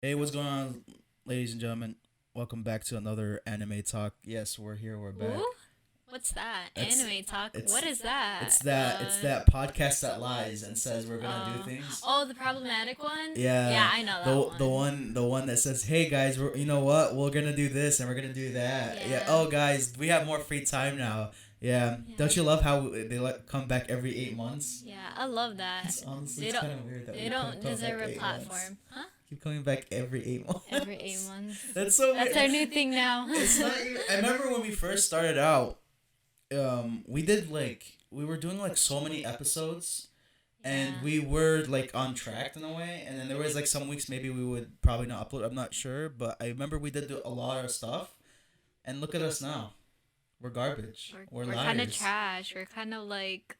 Hey, what's going on, ladies and gentlemen? Welcome back to another anime talk. Yes, we're here. We're Ooh, back. what's that? It's Anime talk. What it's is that? it's that podcast that lies and says we're gonna do things. Oh, the problematic one. Yeah, Yeah, I know that the one. one that says, "Hey guys, you know what? We're gonna do this and we're gonna do that." Yeah. Yeah. Oh guys, we have more free time now. Yeah. Don't you love how they come back every 8 months? Yeah, I love that. It's honestly They it's don't. kind of weird that we They don't come back deserve a 8 months. platform, huh? Keep coming back every 8 months. Every 8 months. That's so That's weird. our new thing now. It's not even, I remember when we first started out, we did we were doing like so many episodes, and Yeah. we were like on track in a way. And then there was like some weeks maybe we would probably not upload. I'm not sure, but I remember we did do a lot of stuff. And look at us now. We're garbage. We're We're kind of liars. trash. We're kind of like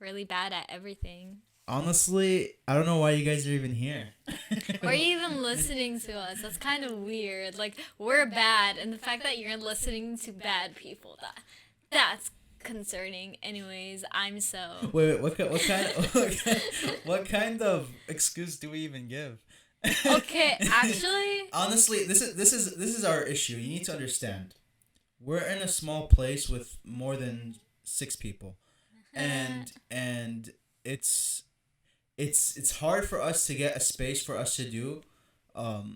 really bad at everything. Honestly, I don't know why you guys are even here. Or even listening to us. That's kind of weird. Like we're bad, and the fact that you're listening to bad people, that's concerning. Anyways, I'm so. Wait, what kind what kind of excuse do we even give? Okay, actually, Honestly, this is our issue. You need to understand. We're in a small place with more than 6 people, and it's hard for us to get a space for us to do our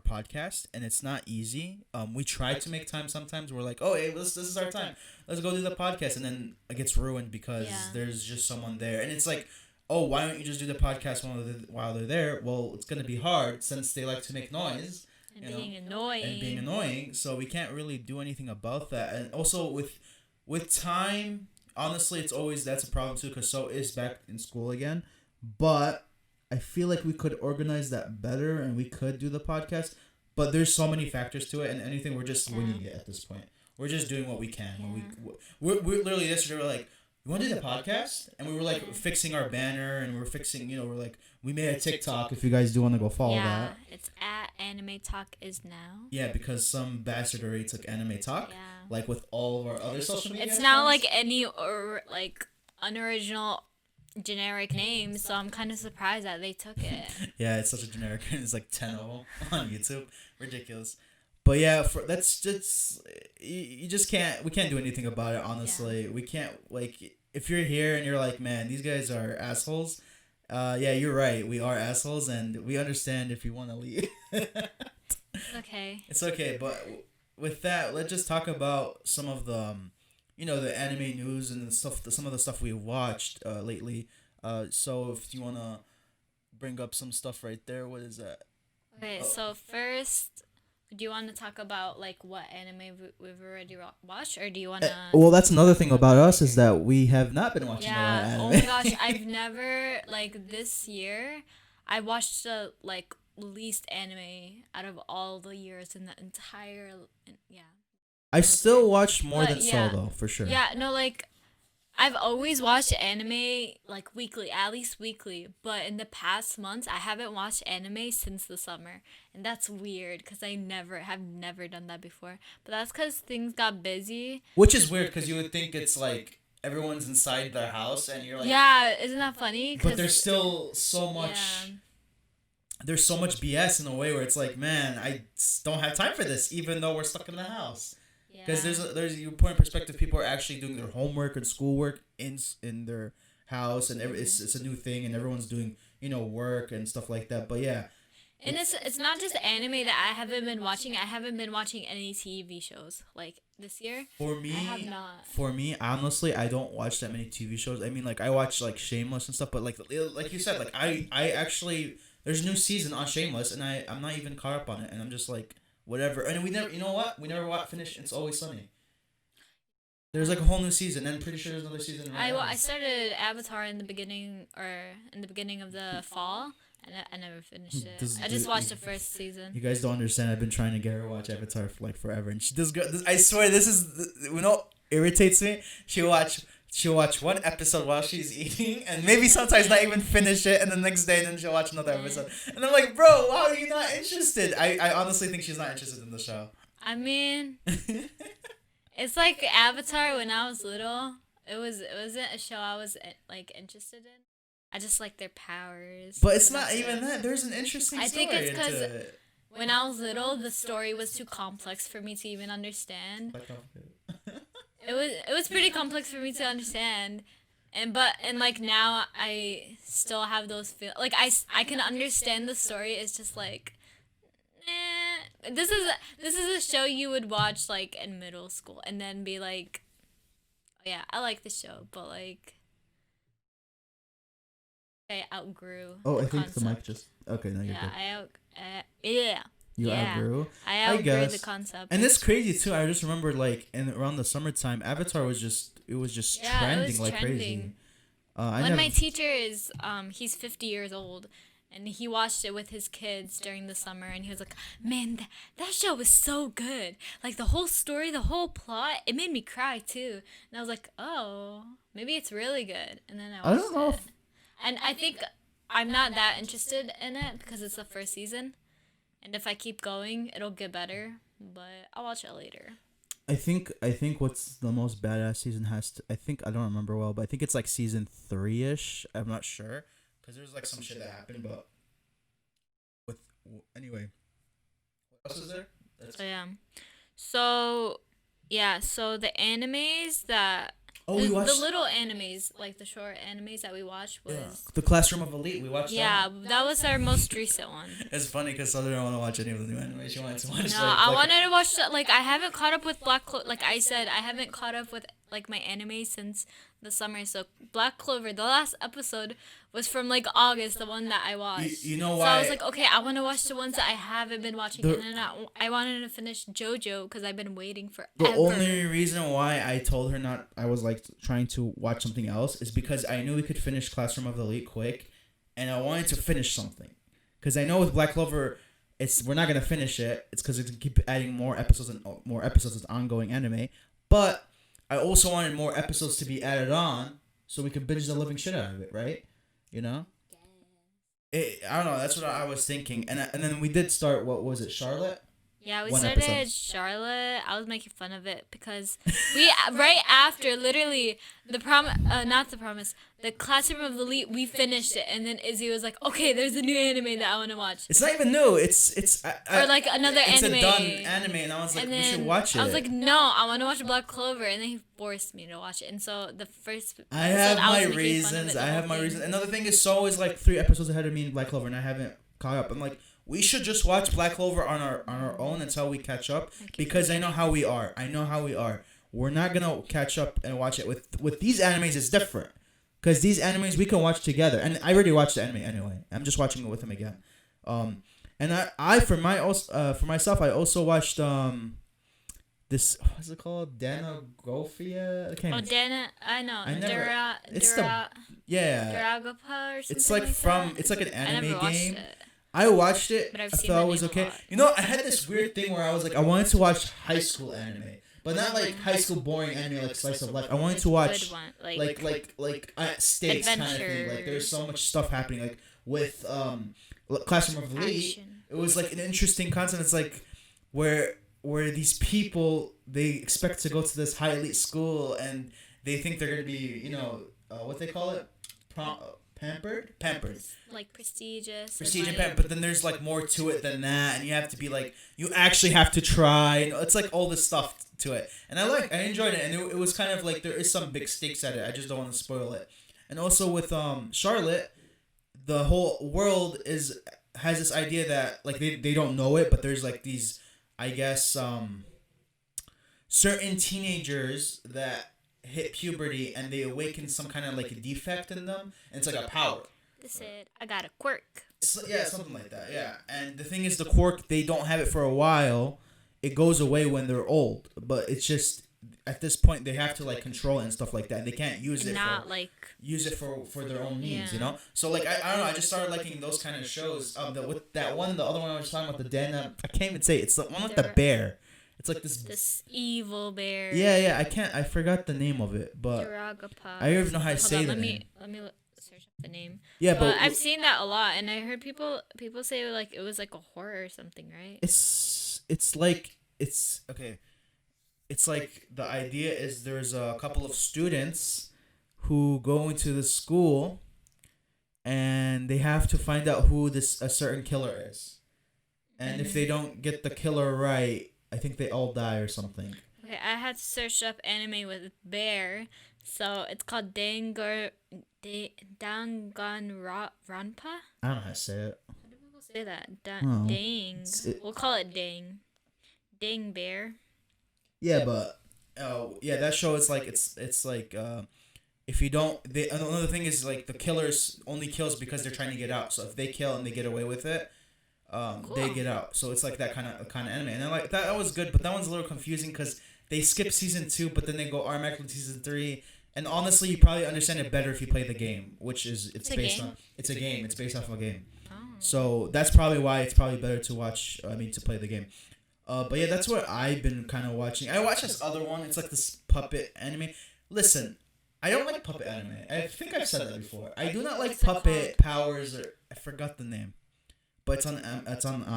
podcast, and it's not easy. We try to make time. Sometimes we're like, oh hey, this is our time, let's go do the podcast, and then it gets ruined because Yeah. there's just someone there, and it's like, oh, why don't you just do the podcast while they're there? Well, it's gonna be hard since they like to make noise, and you know, being annoying. and being annoying, so we can't really do anything about that. And also with time, honestly, it's always that's a problem too, because so is back in school again. But I feel like we could organize that better, and we could do the podcast. But there's so many factors to it, and anything, we're just winging it at this point. We're just doing what we can. When we're literally yesterday, we're like, you want to do the podcast? And we were like fixing our banner, and we're fixing, we're like, we made a TikTok. If you guys do want to go follow Yeah, that. it's at Anime Talk is now. Yeah, because some bastard already took Anime Talk, Yeah. like with all of our other social media. It's not accounts. like any or like unoriginal generic name, so I'm kind of surprised that they took it. Yeah, it's such a generic. It's like 10 of them on YouTube. Ridiculous. But yeah, that's just you just can't. We can't do anything about it. Honestly, we can't. Like, if you're here and you're like, man, these guys are assholes. Yeah, you're right. We are assholes, and we understand if you want to leave. Okay. It's okay, but with that, let's just talk about some of the, the anime news and the stuff. Some of the stuff we watched lately. So if you wanna bring up some stuff right there, what is that? Okay, so first, do you want to talk about like what anime we've already watched, or do you want to? Well, that's another thing about us is that we have not been watching a lot of Yeah. anime. Oh my gosh, I've never like this year. I watched the like least anime out of all the years in the entire. Yeah. I still watched more But than yeah. Soul though, for sure. Yeah. No, like I've always watched anime like weekly, at least weekly. But in the past months, I haven't watched anime since the summer, and that's weird because I never done that before. But that's because things got busy. Which is weird because you would think it's like everyone's inside their house and you're like, Yeah, isn't that funny? but there's still so much. Yeah. There's so much BS in a way where it's like, man, don't have time for this, even though we're stuck in the house. Because there's you put in perspective, people are actually doing their homework and schoolwork in their house, and it's a new thing, and everyone's doing work and stuff like that. But yeah, And it's not just anime that I haven't been watching. I haven't been watching any TV shows like this year. for me, I have not. for me, honestly, I don't watch that many TV shows. I mean, like I watch like Shameless and stuff, but like you said, like I actually there's a new season on Shameless, and I'm not even caught up on it, and I'm just like whatever. And we never, you know what? We never finished It's Always Sunny. There's like a whole new season, and I'm pretty sure there's another season right now. I started Avatar in the beginning of the fall, and I never finished it. I just watched the first season. You guys don't understand. I've been trying to get her to watch Avatar for like forever, and she does good. I swear, this is irritates me. She'll watch one episode while she's eating, and maybe sometimes not even finish it, and the next day then she'll watch another episode. And I'm like, bro, why are you not interested? I honestly think she's not interested in the show. I mean, it's like Avatar when I was little. It wasn't a show I was like interested in. I just like their powers. But it's not That's even it. that. There's an interesting I story think it's into 'cause it. When I was little, the story was too complex for me to even understand. Like, It was pretty complex for me to understand. And like now I still have those feel like I can understand the story. It's just like this is a show you would watch like in middle school and then be like, oh, yeah, I like the show, but like I outgrew oh, I the think the mic concept. just. Okay, now you're Yeah, good. yeah. You Yeah. outgrew. I I outgrew the guess. concept. And it's crazy too. I just remember like in around the summertime, Avatar was just Yeah, it trending was like crazy. trending. I One of never. my teachers, he's 50 years old, and he watched it with his kids during the summer, and he was like, "Man, that show was so good. Like the whole story, the whole plot, it made me cry too." And I was like, "Oh, maybe it's really good." And then I I watched don't know. it, and I think I'm not that interested in it because it's the first season, and if I keep going, it'll get better. But I'll watch it later. I think what's the most badass season has to. I think I don't remember well, but I think it's like season 3ish. I'm not sure because there's like some shit that happened, but with anyway, what else is there? So yeah. So yeah, so the animes that Oh, we watched the little animes, like the short animes that we watched was the Classroom of Elite. We watched. yeah, that was our most recent one. It's funny because Southern didn't want to watch any of the new anime. She wanted to watch. No, I wanted to watch like I haven't caught up with like I said, I haven't caught up with like my anime since the summer. So Black Clover, the last episode was from like August, the one that I watched. You know So why? I was like, okay, I want to watch the ones that I haven't been watching, The- and then I wanted to finish JoJo because I've been waiting forever. The only reason why I told her not, I was like trying to watch something else, is because I knew we could finish Classroom of the Elite quick, and I wanted to finish something, because I know with Black Clover, we're not gonna finish it. It's because it's keep adding more episodes and more episodes of ongoing anime, but I also wanted more episodes to be added on so we could binge the living shit out of it, right? You know. I don't know. That's what I was thinking, and then we did start. What was it, Charlotte? Yeah, we One started episode. Charlotte. I was making fun of it because we right after literally not the promise, the Classroom of the Elite. We finished it, and then Izzy was like, "Okay, there's a new anime that I want to watch." It's not even new. It's Or like another it's anime. a done anime, and I was like, And we should then watch it. I was like, "No, I want to watch Black Clover," and then he forced me to watch it. And so the first I have episode, my was making fun of it reasons. the I have whole my thing. reasons. Another thing is, So is like 3 episodes ahead of me in Black Clover, and I haven't caught up. I'm like, we should just watch Black Clover on our own until we catch up, because I know how we are. I know how we are. We're not gonna catch up and watch it with these animes. It's different, because these animes we can watch together, and I already watched the anime anyway. I'm just watching it with him again. And I for myself, I also watched this, what's it called, Danagofia? I can't Oh, even- Dana, I know. I never- Dura, it's Dura, yeah. Dragapa or something. It's like from that. it's like an I anime never watched game. it. I watched it. But I've I seen thought the it was name a okay. lot. You know, I had this weird thing where I was like, I wanted to watch high school anime, but not like high school boring anime like slice of life. I wanted to watch Good one. like stakes kind of thing. Like there's so much stuff happening. Like with Classroom of Elite, Action. it was like an interesting concept. It's like where these people, they expect to go to this high elite school, and they think they're gonna be, what they call it, pampered. Like prestigious. Prestige and like, pampered, but then there's like more to it than that, and you have to be like, you actually have to try. It's like all this stuff to it, and I enjoyed it, and it was kind of like there is some big stakes at it. I just don't want to spoil it. And also with Charlotte, the whole world has this idea that like they don't know it, but there's like these, I guess, certain teenagers that hit puberty and they awaken some kind of like a defect in them, and it's like a power. They said, I got a quirk. Yeah, something like that. Yeah, and the thing is, the quirk, they don't have it for a while. It goes away when they're old, but it's just at this point they have to like control it and stuff like that. And they can't use it Not for like. use it for their own needs, Yeah. you know. So like I don't know. I just started liking those kind of shows. With that one, the other one I was talking about, the Dana. I can't even say it. It's the one with the bear. It's like This evil bear. Yeah. I forgot the name of it, but Dragapa. I don't even know how to Hold say on, the let name. me search up the name. Yeah, But but I've seen that a lot, and I heard people say like it was like a horror or something, right? it's like it's okay. It's like the idea is there's a couple of students who go into the school, and they have to find out who this a certain killer is. And if they don't get the killer right, I think they all die or something. Okay, I had to search up anime with bear, so it's called Danganronpa. I don't know how to say it. How do people say that? Oh. Dang. We'll call it Dang. Dang bear. Yeah, but yeah, that show is like it's like if you don't, another thing is like the killers only kills because they're trying to get out. So if they kill and they get away with it, they Cool. get out. So it's like that kind of anime, and I like that was good, but that one's a little confusing because they skip season 2, but then they go automatically to season 3. And honestly, you probably understand it better if you play the game, which is It's a based game? on it's a game. It's based off of a game. Oh. So that's probably why it's probably better to watch. I mean, to play the game. But yeah, that's what I've been kind of watching. I watch this other one. It's like this puppet anime. Listen, I don't like puppet anime. I think I've said that before. I do not like What's it Puppet Powers, or I forgot the name, but it's on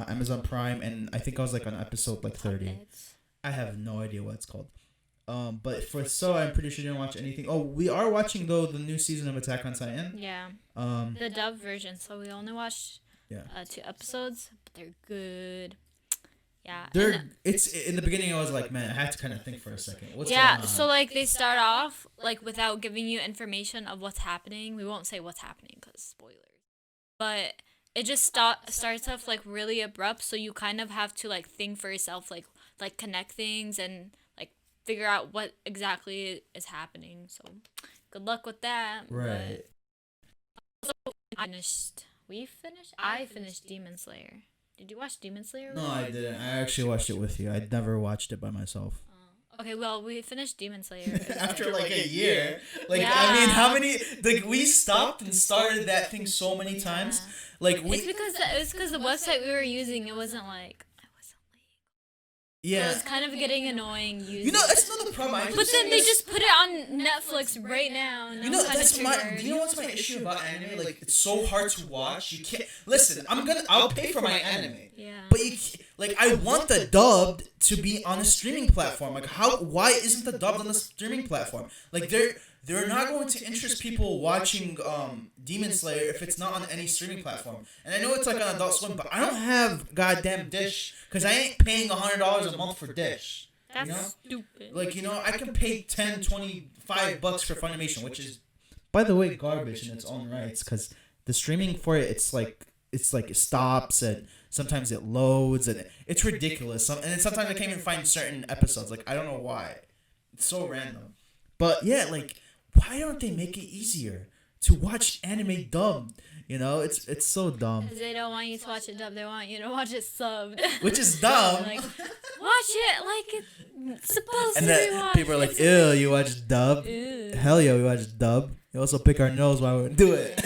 Amazon Prime, and I think I was like on episode like 30. Puppets. I have no idea what it's called. But for so I'm pretty sure you didn't watch anything. Oh, we are watching though the new season of Attack on Titan. Yeah. Um, The dub version, so we only watched Yeah. 2 episodes, but they're good. Yeah. they're it's in the beginning. I was like, man, I had to kind of think for a second. What's yeah, going on? so like they start off like without giving you information of what's happening. We won't say what's happening because spoilers. But it just starts off like really abrupt, so you kind of have to like think for yourself, like connect things and like figure out what exactly is happening. So good luck with that. Right. But we finished. I finished Demon Slayer. Did you watch Demon Slayer? No, I didn't. I actually watched it with you. I'd never watched it by myself. Okay, well, we finished Demon Slayer. After like a year. Like Yeah. I mean, how many? Like we stopped and started that thing so many times. Like It's because the website we were using, it wasn't like. So yeah. it's kind of getting annoying using. You know, that's not the problem. But then they just put it on Netflix right now. And You know, I'm kinda that's my. triggered. Do you know what's my issue about anime? Like, it's so hard to watch. You can't listen. I'll pay for my anime, Yeah. but like, I want the dubbed to be on a streaming platform. Like, why isn't the dubbed on the streaming platform? Like, they're not going to interest people watching Demon Slayer if it's not on any streaming platform. And I know it's like on Adult Swim, but I don't have goddamn Dish because I ain't paying $100 a month for Dish. That's you know? stupid. Like, you know, I can pay 10, 25 bucks for Funimation, which is, by the way, garbage in its own rights, because the streaming for it, it's like it stops, and sometimes it loads, and it's ridiculous. And then sometimes I can't even find certain episodes. Like, I don't know why. It's so random. But yeah, like, why don't they make it easier to watch anime dubbed? You know, it's so dumb. Because they don't want you to watch it dubbed, they want you to watch it subbed. Which is dumb. Like, watch it like it's supposed And to be then watched. people are like, ew, you watch dub? Ew. Hell yeah, we watch dub. You also pick our nose while we do it.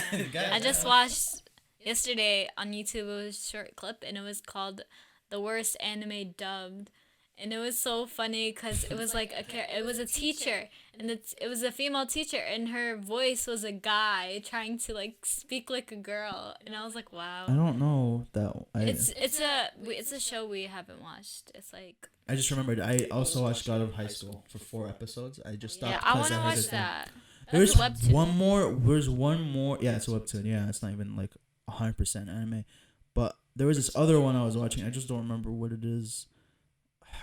I just watched yesterday on YouTube. It was a short clip, and it was called "The Worst Anime Dubbed," and it was so funny because it was like it was a teacher, and it was a female teacher, and her voice was a guy trying to like speak like a girl, and I was like, wow. I don't know that. It's a show we haven't watched. It's like I just remembered. I also watched God of High School for 4 episodes. I just stopped. yeah, I 'cause want to had watch to think. that. There's That's a webtoon. one more. There's one more. Yeah, it's a webtoon. Yeah, it's not even like 100% anime. But there was this other one I was watching. I just don't remember what it is.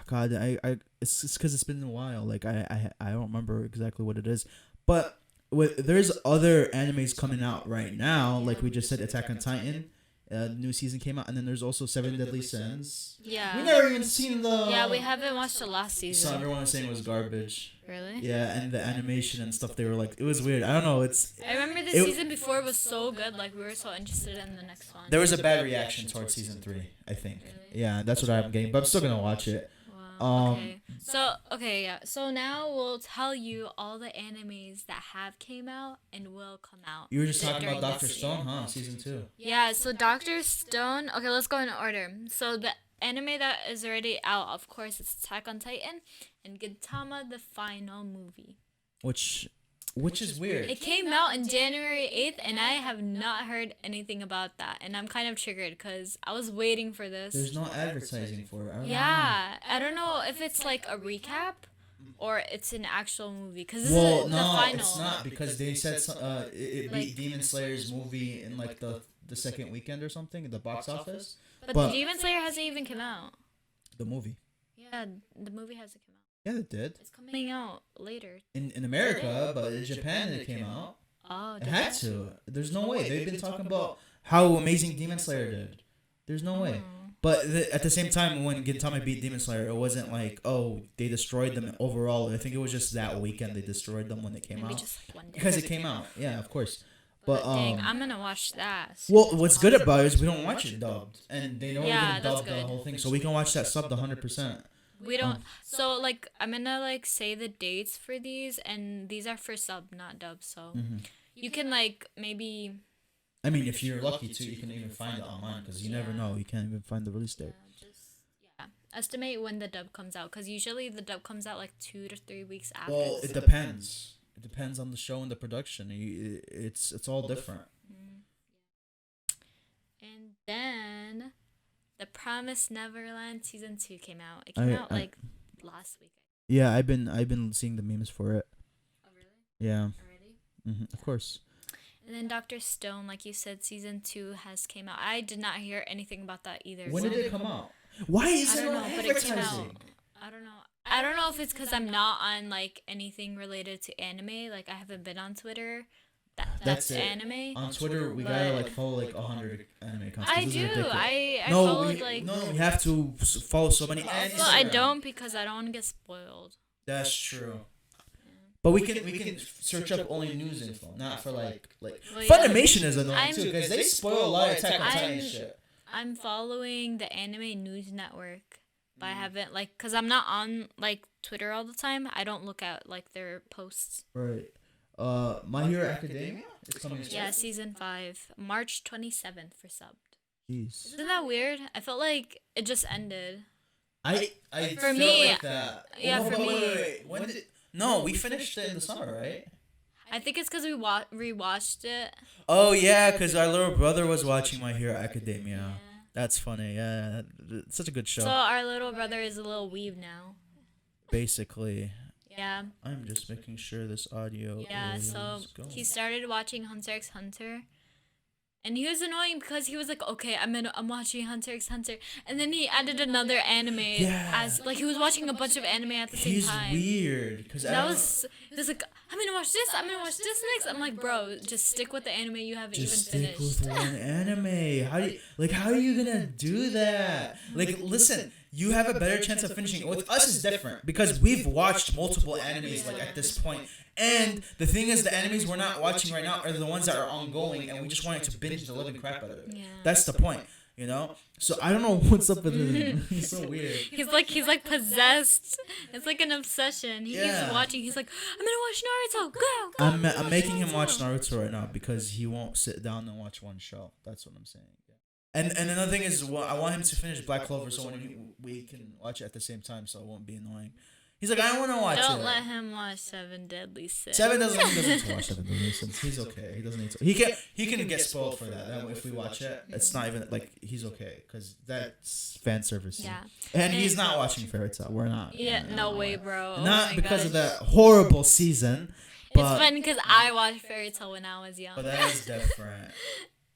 God, it's because it's been a while. Like I don't remember exactly what it is. But there's other animes coming out right now. Like we just said, Attack on Titan. New season came out, and then there's also Seven Deadly Sins. Yeah. We never even seen the. Yeah, we haven't watched the last So season. everyone was saying it was garbage. Really? Yeah, and the animation and stuff, they were like, it was weird. I don't know. I remember the season before was so good. Like we were so interested in the next one. There was a bad reaction towards season 3, I think. Really? Yeah, that's what I'm getting, but I'm still gonna watch it. Wow. Okay. Yeah. So now we'll tell you all the animes that have came out and will come out. You were just talking during about Doctor this Stone, year. huh? Season 2. Yeah. So Doctor Stone. Okay, let's go in order. So the anime that is already out, of course, it's Attack on Titan and Gintama, the final movie. Which is weird. It came out in January 8th, and I have not heard anything about that. And I'm kind of triggered because I was waiting for this. There's no advertising for it. I don't know. Yeah, I don't know if it's like a recap or it's an actual movie? Because this Well, is the no, final. it's not because they said it beat Like- Demon Slayer's movie in like the second weekend or something in the box office. But Demon Slayer hasn't even come out. The movie. Yeah, the movie hasn't come out. Yeah, it did. It's coming out later. In America, but in Japan it came out. Oh, It had to. There's no way. They've been talking about how amazing Demon Slayer did. There's no way. But at the same time, when Gintama beat Demon Slayer, it wasn't like, oh, they destroyed them overall. I think it was just that weekend they destroyed them when they came Maybe out. just like one day. Because it came out. Yeah, of course. But Dang, I'm gonna watch that. well, what's good about it is we don't watch it dubbed, and they know Yeah, we're gonna that's dub the good. whole thing, so we can watch that subbed 100%. We don't. So like, I'm gonna like say the dates for these, and these are for sub, not dub. So Mm-hmm. you can like maybe. I mean, if you're lucky too, you can even find it online because you never know. You can't even find the release date. Estimate when the dub comes out, because usually the dub comes out like 2 to 3 weeks after. Well, the it sub. depends. It depends on the show and the production. It's all different. And then, The Promised Neverland season 2 came out. It came out like last week. Yeah, I've been seeing the memes for it. Oh really? Yeah. Already? Of course. And then Dr. Stone, like you said, season 2 has came out. I did not hear anything about that either. When so- did it come out? Why is I it don't on know, but it came out. advertising? I don't know. I don't know if it's because I'm not on like anything related to anime. Like I haven't been on Twitter. That's it. anime. On Twitter, we gotta like follow like 100 anime accounts. I This is do. ridiculous. I no, followed we, like. no, we have to follow so many. And Well, I Instagram. don't because I don't want to get spoiled. That's true. But we can search up only news info, not for like Well, yeah. Funimation is annoying I'm- too because they spoil a lot of Attack on Titan I'm- shit. I'm following the Anime News Network, but I haven't like because I'm not on like Twitter all the time. I don't look at like their posts. Right. My Hero Academia is coming soon. Yeah, season 5, March 27th for subbed. Jeez. Isn't that weird? I felt like it just ended. I For felt me- like that. yeah, Oh, for but me- wait. When did? No, we finished it in the summer, right? I think it's because we rewatched it. Oh yeah, because our little brother was watching My Hero Academia. That's funny. Yeah, it's such a good show. So our little brother is a little weeb now. Basically, Yeah. I'm just making sure this audio. Yeah, is so going. he started watching Hunter x Hunter. And he was annoying because he was like, okay, I'm watching Hunter x Hunter. And then he added another anime as like he was watching a bunch of anime at the same He's time. weird because That was like I'm gonna watch this, I'm gonna watch this next. I'm like, bro, just stick with the anime you haven't just even stick finished. with one anime. How are you gonna do that? Like, listen, you have a better chance of finishing. With us, is different because we've watched multiple animes like at this point. And the thing is, the animes we're not watching right now are the ones that are ongoing, and we just wanted to binge the living crap out of it. Yeah. That's the point, you know. So I don't know what's up with him. He's so weird. He's like possessed. It's like an obsession. He Yeah. keeps watching. He's like, I'm gonna watch Naruto. Go. I'm making him watch Naruto right now because he won't sit down and watch one show. That's what I'm saying. Yeah. And another thing is, well, I want him to finish Black Clover so we can watch it at the same time, so it won't be annoying. He's like, I want to watch Don't it. let him watch Seven Deadly Sins. He doesn't need to watch Seven Deadly Sins. He's okay. He doesn't need to. He can get spoiled for that. That way, if we watch it, it's not even like he's okay because that's fan service. Yeah. And he's not watching Fairy Tail. We're not. Yeah, no way, bro. Oh Not my because of gosh. that horrible season. It's But, fun because I watched Fairy Tail when I was young. but that is different.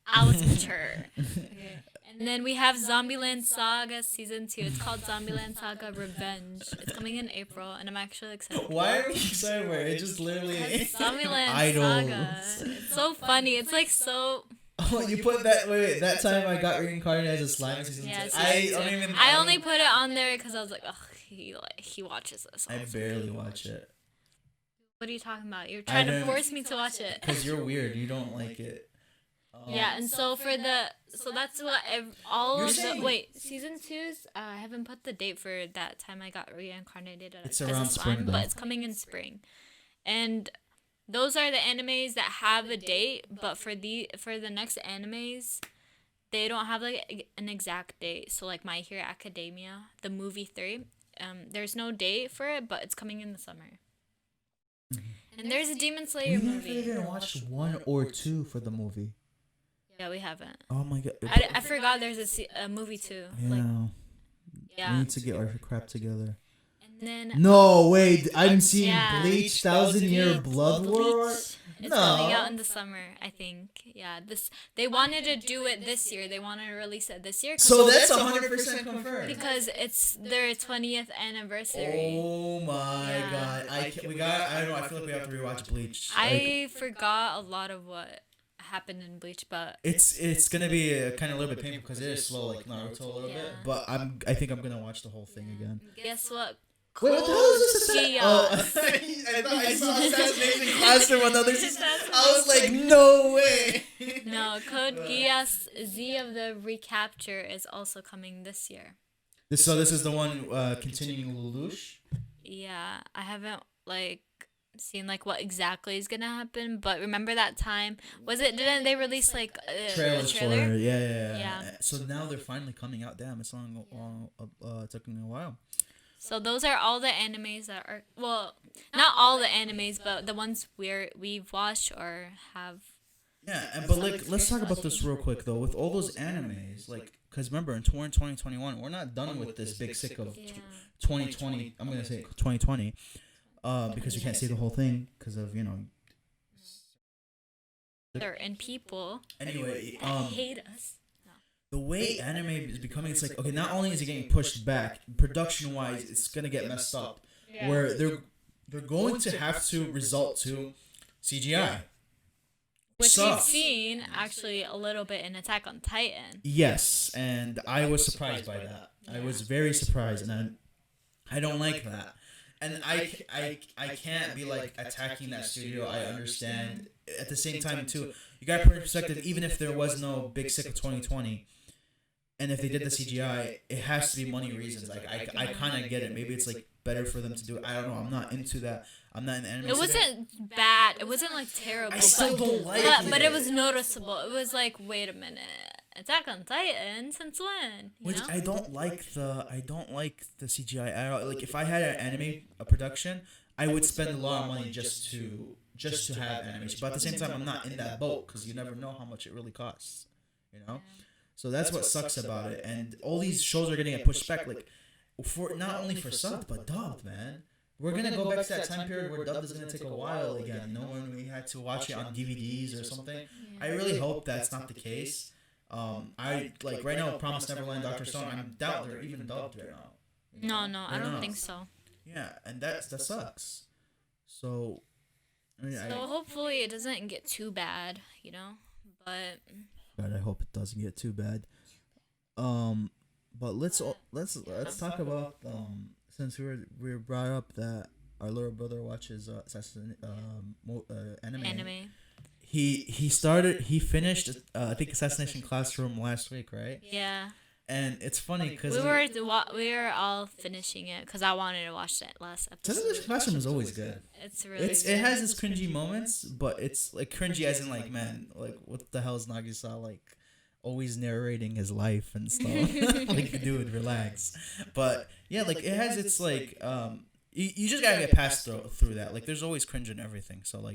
I was mature. Okay. And then we have Zombieland Saga season 2. It's called Zombieland Saga Revenge. It's coming in April, and I'm actually excited. Why are we excited? Where it just literally Zombieland Idols. Saga. It's so funny. It's like so. Oh, you put that. Wait, that time I got reincarnated as a slime season Yeah, 2. season I two. don't even. I only put it on there because I was like, ugh, he watches this. I barely watch it What are you talking about? You're trying to don't- force me to watch it. because you're weird. You don't like it. Yeah, and so that's what all You're of the saying- season 2's. I haven't put the date for that time I got reincarnated It's as around a slime, spring, though. but it's coming in spring, and those are the animes that have a date. But for the next animes, they don't have like an exact date. So like My Hero Academia, the movie 3, there's no date for it, but it's coming in the summer. And there's a Demon We Slayer never movie. even watched 1 or 2 for the movie. Yeah, we haven't. Oh my god. I forgot there's a movie too. Yeah. Like, We yeah. need to get our crap together. And then No, wait. I'm seeing Yeah. Bleach, Thousand Year Blood War. it's coming out No. in the summer, I think. Yeah, this they wanted to do it this year. They wanted to release it this year. So that's 100% confirmed. Because it's their 20th anniversary. Oh my Yeah. god! I don't know. I feel like we have to rewatch Bleach. Like, I forgot a lot of what happened in Bleach, but it's gonna be kind of a little bit painful because it is slow like Naruto a little bit. Yeah. But I think I'm gonna watch the whole thing again. guess what? Wait, what the hell is this? Geass. Oh, I thought I saw Assassination Classroom on the other. That's I was like, no way. No, Code Geass Z of the Recapture is also coming this year. So this is the one continuing Lelouch. Yeah, I haven't seen what exactly is gonna happen, but remember that time? Didn't they release a Trailers for trailer? it. Yeah. Yeah. So now they're finally coming out. Damn, it's long. Took me a while. So those are all the animes that are not all the animes, but the ones we've watched or have. Yeah, but let's talk about this real quick though. With all those animes, because remember in 2021, we're not done with this big sick of 2020. I'm gonna say 2020, because we can't see the whole thing because of Certain people Anyway, hate us. the way anime is becoming, it's okay. Not only is it getting pushed back, production wise, it's gonna get messed up. Where they're going to have to resort to CGI. Which Sucks. we've seen actually a little bit in Attack on Titan. Yes, and I was surprised by that. I was very surprised, and I don't like that. And I can't be attacking that studio. I understand. At the same time, too, you got to put in perspective. Even if there was no big sick of 2020, and if they did the CGI, it has to be money reasons. I kind of get it. Maybe it's better for them to do it. I don't know. I'm not into that. I'm not in the anime. It wasn't bad. It wasn't terrible. I still don't like it. But it was noticeable. It was wait a minute. Attack on Titan since when? Which I don't like the CGI at all. If I had an anime production, I would spend a lot of money just to have animation. But at the same time, I'm not in that boat because you never know how much it really costs. So that's what sucks about it. And all these shows are gonna get pushed back, for not only for subbed but dubbed, man. We're gonna go back to that time period where dubbed is gonna take a while again. When we had to watch it on DVDs or something. I really hope that's not the case. I right now, Promise Neverland, Dr. Stone. I doubt they're even dubbed right now. No, I don't think so. Yeah, and that sucks. So, hopefully it doesn't get too bad, But God, I hope it doesn't get too bad. But let's talk about since we were brought up that our little brother watches anime. He finished I think Assassination Classroom last week, right? Yeah. And it's funny because we were all finishing it because I wanted to watch that last episode. Assassination Classroom is always good. It's really good. It has its cringy moments, but it's cringy as in man, what the hell is Nagisa always narrating his life and stuff. Dude, relax. But yeah, it has its you just gotta get past through that. There's always cringe in everything. So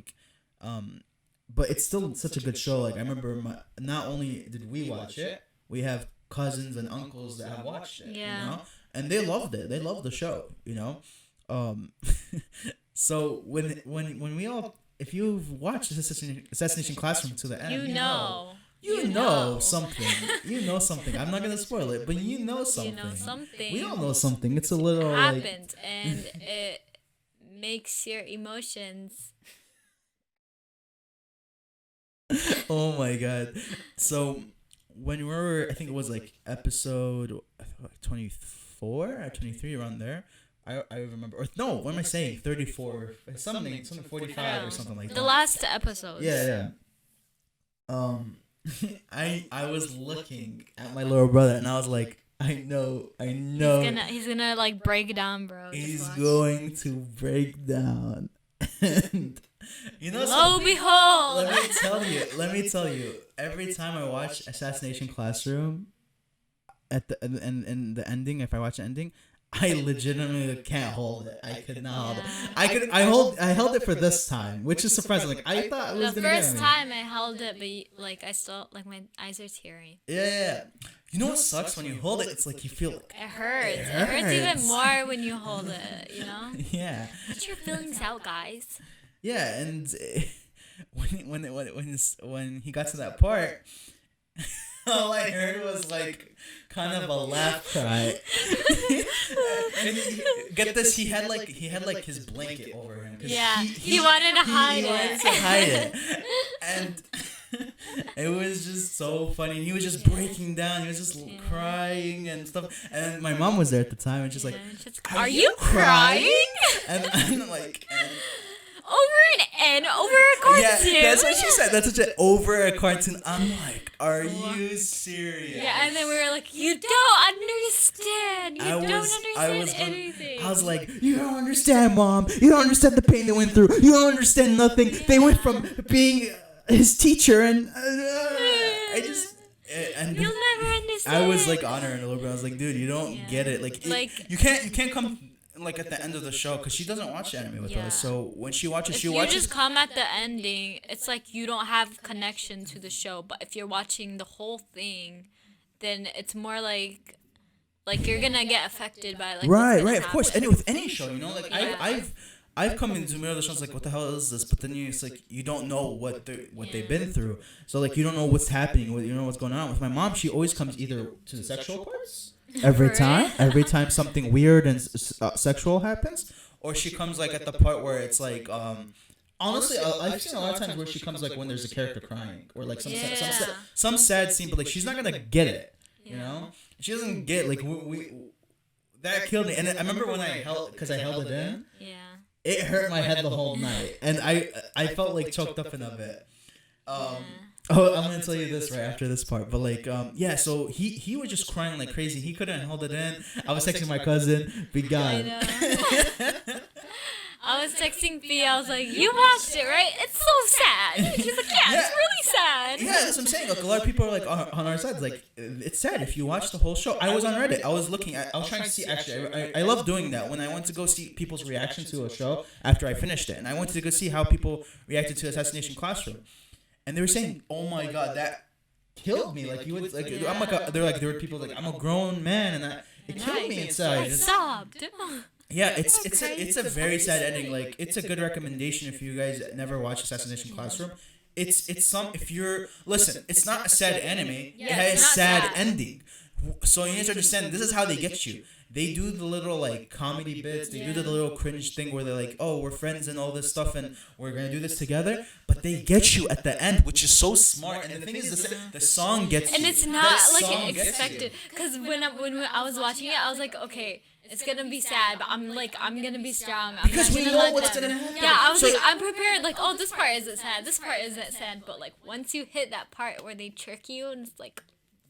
but it's still such a good show. I remember not only did we watch it, we have cousins and uncles that have watched it. Yeah. And they loved it. They loved the show. So when we all, if you've watched Assassination Classroom to the end, you know something. You know something. I'm not gonna spoil it, but you know something. You know something. We all know something. It's a little happens, and it makes your emotions. Oh my god! So when we were, I think it was episode 24 or 23, around there. I remember. Or no, what am I saying? 34, something 45 or something like that. The last episode. Yeah. I was looking at my little brother and I was like, I know. He's gonna break down, bro. He's going to break down. And lo and behold. Let me tell you. Every time I watch Assassination Classroom, at the and the ending, if I watch the ending, I legitimately can't hold it. I could not hold it. I held it for this time, which is surprising. I thought it was the first time I held it, but I still my eyes are tearing. Yeah. You know what sucks when you hold it? It's like you feel like It hurts. It hurts. hurts even more when you hold it, you know? yeah, Get your feelings out, guys. yeah. And when he got to that part, all I heard was like kind of a laugh cry. And get this, he had like his blanket over him. 'Cause Yeah, he wanted to hide he wanted it. to hide it, and it was just so funny. He was just breaking down. He was just crying and stuff. And my mom was there at the time, and she's like, Yeah, she's like, "Are you crying?" And I'm like. Over an N, over a cartoon. Yeah, that's what she said. That's such an over a cartoon. I'm like, are you serious? Yeah, and then we were like, you don't understand. You don't understand anything. I was like, you don't understand, Mom. You don't understand the pain they went through. You don't understand nothing. Yeah. They went from being his teacher and I just. And You'll never understand. I was like on her in a little bit. I was like, dude, you don't get it. Like you can't come like at the end of the show because she doesn't watch anime with us. So when she watches, if you just come at the ending, it's like you don't have connection to the show. But if you're watching the whole thing, then it's more like you're gonna get affected by like right, of course. And with any show, you know, like Yeah. I've come into the middle of the show. It's like, what the hell is this? But then it's like you don't know what they've been through. So like you don't know what's happening. You know what's going on. With my mom, she always comes either to the sexual parts. Every time something weird and sexual happens, or she comes like at the part where it's like honestly I've seen a lot of times where she comes like when there's a character crying or like some sad scene, but like she's not gonna get it, you know, she doesn't get like we that killed me. And I remember when I held it in, it hurt my head the whole night, and I felt like choked up in a bit. Oh, I'm gonna tell you this right after this part, but like, yeah. So he was just crying like crazy. He couldn't hold it in. I was texting my cousin, "Be God." I was texting Fee. I was like, "You watched it, right? It's so sad." She's like, "Yeah, it's really sad." Yeah, that's what I'm saying. Like a lot of people are like on our side. Like it's sad if you watch the whole show. I was on Reddit. I was looking. I was trying to see. Actually, I love doing that. When I went to go see people's reaction to a show after I finished it, and I wanted to go see how people reacted to Assassination Classroom. And they were saying, "Oh my God, that killed me!" Like you would, like I'm like, there were people like, "I'm a grown man," and it killed me inside. I sobbed. Yeah, it's a very sad ending. Like it's a good recommendation if you guys never watched Assassination Classroom. If you're listen, it's not a sad anime. It has a sad ending. So you need to understand this is how they get you. They do the little like comedy bits. They do the little cringe thing where they're like, "Oh, we're friends and all this stuff, and we're gonna do this together." But they get you at the end, which is so smart. And the thing is, the song gets you. And it's not like expected. Because when I was watching it, I was like, okay, it's gonna be sad, but I'm gonna be strong. Because we know what's gonna happen. Yeah, I was like, I'm prepared. Like, oh, this part isn't sad. This part isn't sad. But like once you hit that part where they trick you, and it's like.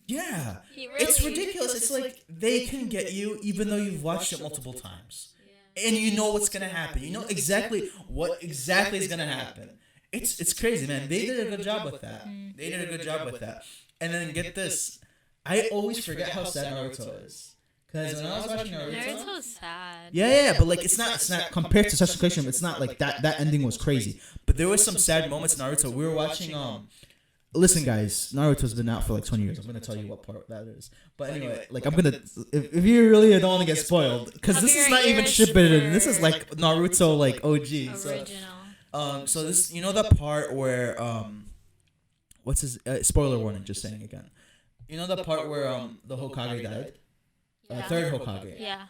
Yeah, it's ridiculous. It's like they can get you even though you've watched it multiple times, and you know what's gonna happen. You know exactly what is gonna happen. It's crazy, man. They did a good job with that. They did a good job with that. And then get this, I always forget how sad Naruto is. Because when I was watching Naruto's sad. Yeah, but like it's not compared to Assassination Classroom. It's not like that ending was crazy. But there was some sad moments in Naruto. We were watching Listen, guys, Naruto's been out for like 20 years. I'm gonna tell you what part that is. But anyway, like I'm gonna, if you really don't want to get spoiled, because this is not even Shippuden. This is like Naruto, like OG. Original. So this, you know, the part where what's his spoiler warning? Just saying again. You know the part where the Hokage died, third Hokage. Yeah.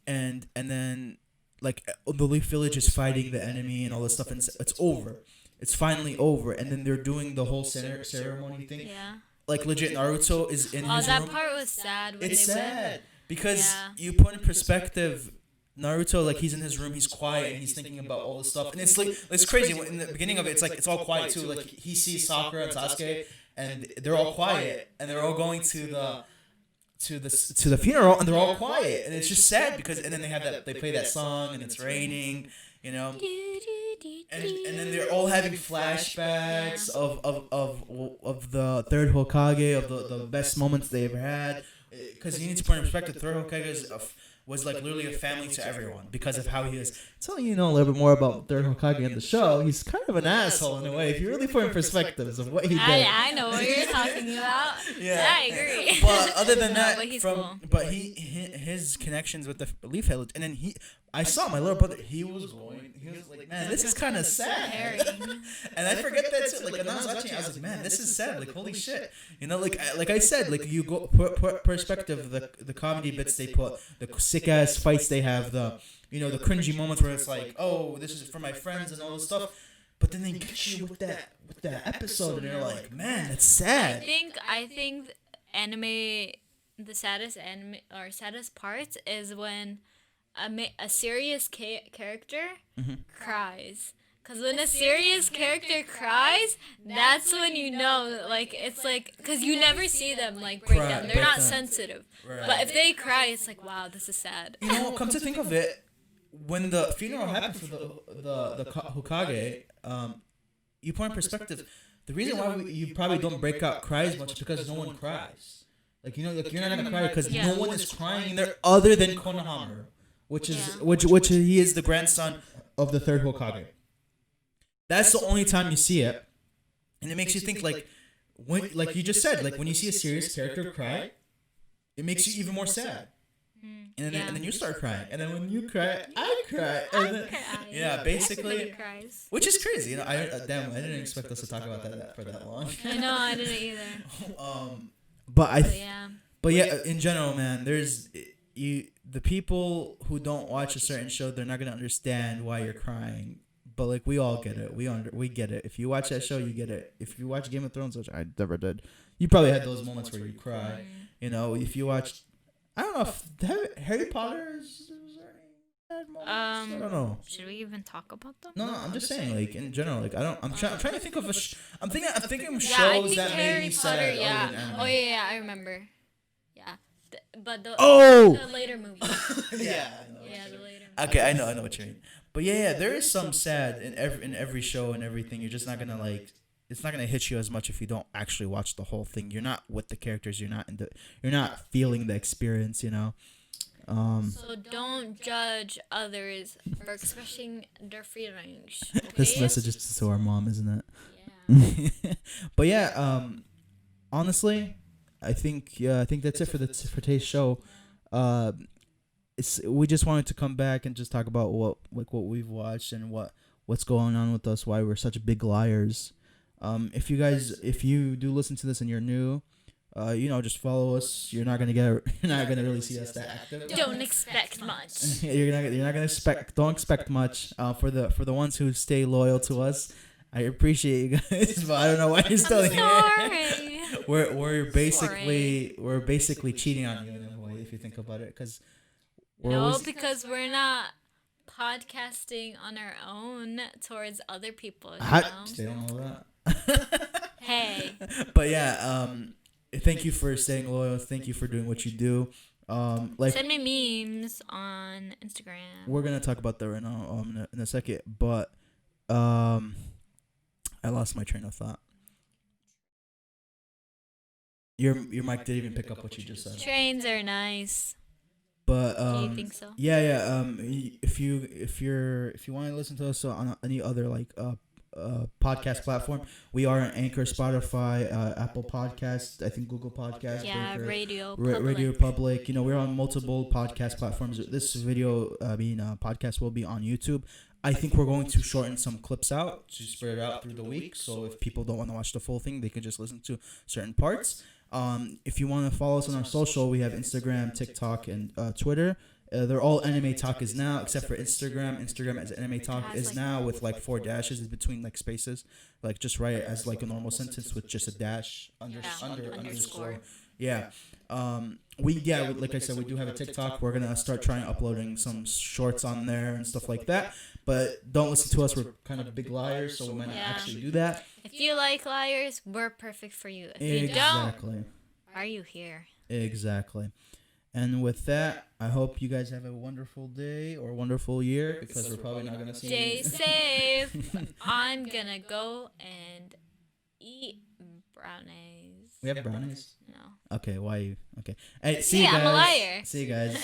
And then like the Leaf Village is fighting the enemy and all this stuff, and it's over. It's finally over, and then they're doing the whole ceremony thing. Yeah. Like legit, Naruto is in his room. Oh, that part was sad. It's sad because you put in perspective, Naruto, like he's in his room, he's quiet, and he's thinking about all this stuff, and it's like it's crazy. In the beginning of it, it's like it's all quiet too. Like he sees Sakura and Sasuke, and they're all quiet, and they're all going to the funeral, and they're all quiet, and it's just sad because and then they play that song, and it's raining, you know. And then they're all having flashbacks of the third Hokage, of the best moments they ever had. Because you need to put in perspective, third Hokage is was like literally a family to everyone because of how he is. Telling you know a little bit more about Third Hokage in the show, he's kind of an asshole in a way. If you really put in perspectives of what he did. I know what you're talking about. Yeah. I agree. But other than that, but he's from cool. but his connections with the Leaf Village, and then I saw my little brother. He was like, man, this is kind of sad. And I forget that too. Like when I was watching, I was like, man, this is sad. Like holy shit, you know, like I said, like you go put perspective, the comedy bits they put, the sick ass fights they have, the the cringy moments where it's like, oh, this is for my friends and all this stuff. But then they get you with that episode, and you're like, man, it's sad. I think anime, the saddest anime or saddest parts is when a serious character cries. Cause when a serious character cries, that's when you know, like it's like, cause you never see them like break down. They're not sensitive, but if they cry, it's like, wow, this is sad. You know, come to think of it, when the funeral happened for the Hokage, you put in perspective, the reason why you probably don't break out cries much is because no one cries. Like you're not gonna cry because no one is crying in there other than Konohamaru, which he is the grandson of the third Hokage. That's the only time you see it, and it makes you think like you just said, like when you see a serious character cry, it makes you even more sad. And then you start crying, and then when you cry, I cry. And then, basically, which is crazy. You know, I didn't expect us to talk about that for that long. I know, I didn't either. But yeah, in general, man, there's the people who don't watch a certain show, they're not gonna understand why you're crying. But like we all get it, we get it. If you watch that show, you get it. If you watch Game of Thrones, which I never did, you probably had those moments where you cry. You know, if you watch, I don't know if Harry Potter is sad moments. I don't know. Should we even talk about them? No, I'm just saying, like in general, like I'm trying to think of I'm thinking of I shows think that Harry made me Potter, sad. yeah. Oh yeah, I remember. Yeah, but the later movie. Yeah. Yeah, the later. Okay, I know what you mean. But yeah, there is some sad in every show and everything. You're just not gonna like. It's not gonna hit you as much if you don't actually watch the whole thing. You're not with the characters. You're not feeling the experience. You know. So don't judge others for expressing their feelings. Okay? This message is to our mom, isn't it? Yeah. But yeah, honestly, I think that's it for today's show. We just wanted to come back and just talk about what we've watched and what's going on with us, why we're such big liars. If you do listen to this and you're new, just follow us. You're not gonna really see us that active. Don't expect much. You're not gonna don't expect much. For the ones who stay loyal to us, I appreciate you guys, but I don't know why you're still here. We're basically cheating on you in a way if you think about it, because. Because we're not podcasting on our own towards other people. They don't know that. Hey. But yeah, thank you for staying loyal. Thank you for doing what you do. Send me memes on Instagram. We're gonna talk about that right now in a second. But I lost my train of thought. Your mic didn't even pick up what you just said. Trains are nice. But do you think so? Yeah. If you want to listen to us on any other podcast platform, we are on Anchor, Spotify, Apple Podcasts, I think Google Podcasts. Yeah, Breaker, Radio Public. We're on multiple podcast platforms. This podcast will be on YouTube. I think we're going to shorten some clips out to spread it out through the week. So if people don't want to watch the full thing, they can just listen to certain parts. If you want to follow us on our social, we have Instagram, TikTok, and Twitter. They're all Anime Talk is now, except for Instagram. Instagram as Anime Talk is now with 4 dashes in between spaces. Just write it as a normal sentence with just a dash underscore. Yeah. Like I said, we do have a TikTok. We're gonna start trying uploading some shorts on there and stuff like that. But don't listen to us. We're kind of big liars, so we might not actually do that. If you like liars, we're perfect for you. If you don't, are you here? Exactly. And with that, I hope you guys have a wonderful day or wonderful year, because we're probably not gonna see you. Stay safe. I'm gonna go and eat brownies. We have brownies? No. Okay, why you? Okay. Hey, see you guys. I'm a liar. See you guys.